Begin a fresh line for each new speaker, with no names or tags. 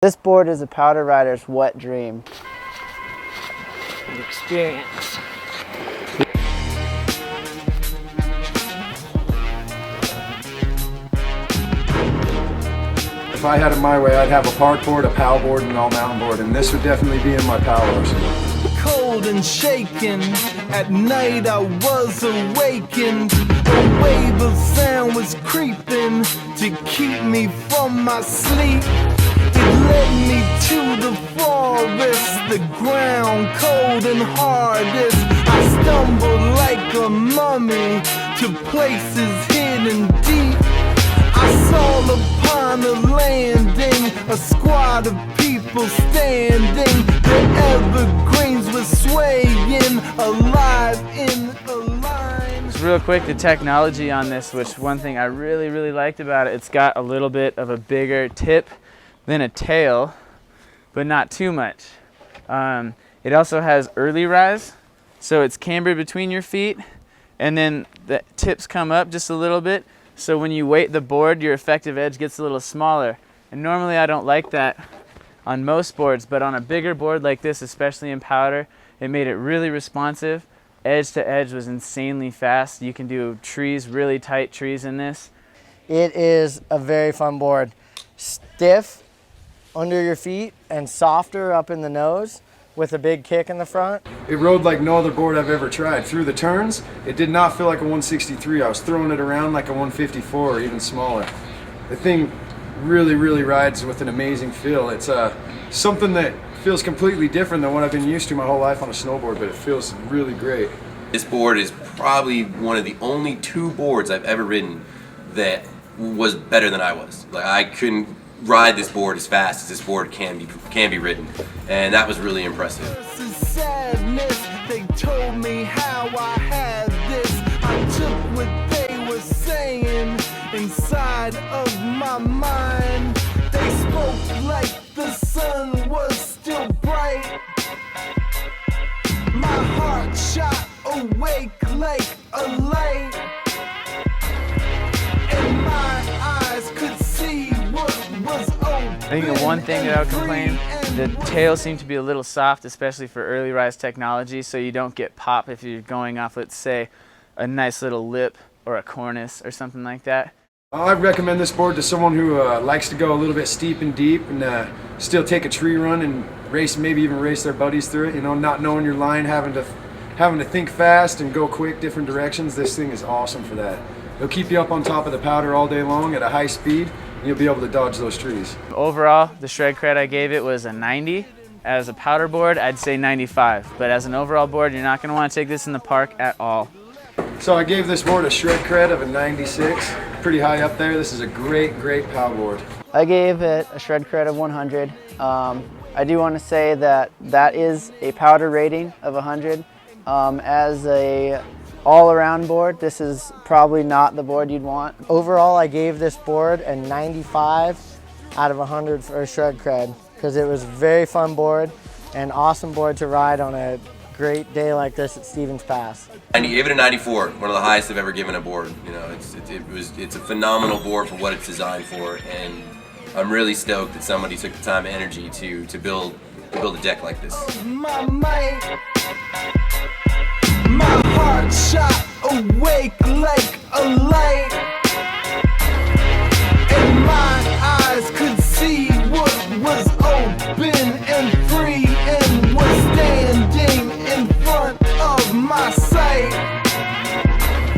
This board is a powder rider's wet dream.
The experience.
If I had it my way, I'd have a park board, a POW board, and an all-mountain board, and this would definitely be in my POW arsenal.
Cold and shaken, at night I was awakened. A wave of sound was creeping to keep me from my sleep. It led me to the forest, the ground cold and hardest. I stumbled like a mummy to places hidden deep. I saw upon a landing a squad of people standing. The evergreens were swaying, alive in a line.
Just real quick, the technology on this, which one thing I really liked about it, it's got a little bit of a bigger tip than a tail, but not too much. It also has early rise, so it's cambered between your feet, and then the tips come up just a little bit. So when you weight the board, your effective edge gets a little smaller. And normally I don't like that on most boards, but on a bigger board like this, especially in powder, it made it really responsive. Edge to edge was insanely fast. You can do trees, really tight trees in this.
It is a very fun board. Stiff under your feet and softer up in the nose with a big kick in the front.
It rode like no other board I've ever tried. Through the turns, it did not feel like a 163. I was throwing it around like a 154 or even smaller. The thing really rides with an amazing feel. It's something that feels completely different than what I've been used to my whole life on a snowboard, but it feels really great.
This board is probably one of the only two boards I've ever ridden that was better than I was. Like, I couldn't ride this board as fast as this board can be ridden, and that was really impressive.
Sadness, they told me how I had this. I took what they were saying inside of my mind. They spoke like the sun was still bright. My heart shot awake like a light, and my eyes could see what was open.
I think the one thing that I would complain, the tail seemed to be a little soft, especially for early rise technology, so you don't get pop if you're going off, let's say, a nice little lip or a cornice or something like that.
I recommend this board to someone who likes to go a little bit steep and deep and still take a tree run and race, maybe even race their buddies through it. You know, not knowing your line, having to think fast and go quick different directions. This thing is awesome for that. It'll keep you up on top of the powder all day long at a high speed, and you'll be able to dodge those trees.
Overall, the shred cred I gave it was a 90. As a powder board, I'd say 95. But as an overall board, you're not going to want to take this in the park at all.
So I gave this board a shred cred of a 96. Pretty high up there. This is a great POW board.
I gave it a shred cred of 100. I do want to say that that is a powder rating of 100. As a all-around board, this is probably not the board you'd want. Overall, I gave this board a 95 out of 100 for a shred cred because it was a very fun board and awesome board to ride on a great day like this at Stevens Pass.
I gave it a 94, one of the highest I've ever given a board. You know, it's a phenomenal board for what it's designed for, and I'm really stoked that somebody took the time and energy to build a deck like this.
My heart shot awake like a light.